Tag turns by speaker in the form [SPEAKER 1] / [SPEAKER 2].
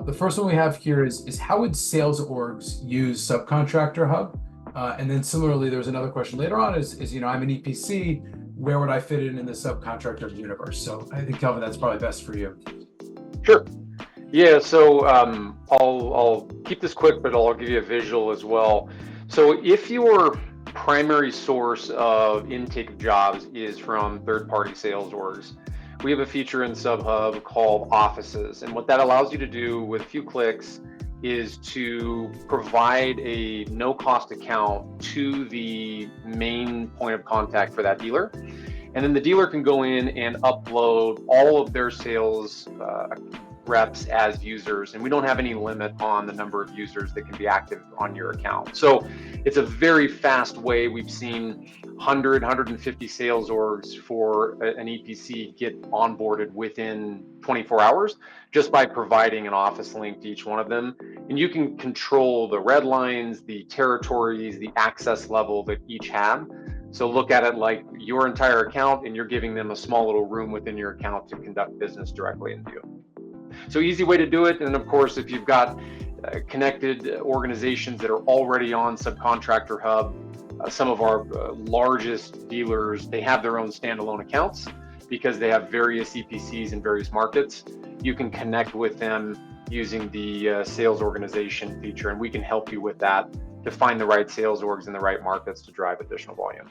[SPEAKER 1] The first one we have here is how would sales orgs use SubcontractorHub? And then similarly, there's another question later on is I'm an EPC, where would I fit in the subcontractor universe? So I think, Kelvin, that's probably best for you.
[SPEAKER 2] Sure. Yeah, so I'll keep this quick, but I'll give you a visual as well. So if your primary source of intake of jobs is from third-party sales orgs, we have a feature in SubHub called Offices. And what that allows you to do with a few clicks is to provide a no-cost account to the main point of contact for that dealer. And then the dealer can go in and upload all of their sales reps as users, and we don't have any limit on the number of users that can be active on your account. So it's a very fast way. We've seen 150 sales orgs for an EPC get onboarded within 24 hours just by providing an office link to each one of them. And you can control the red lines, the territories, the access level that each have. So look at it like your entire account, and you're giving them a small little room within your account to conduct business directly into. So easy way to do it. And of course, if you've got connected organizations that are already on SubcontractorHub, some of our largest dealers, they have their own standalone accounts because they have various EPCs in various markets. You can connect with them using the sales organization feature, and we can help you with that to find the right sales orgs in the right markets to drive additional volume.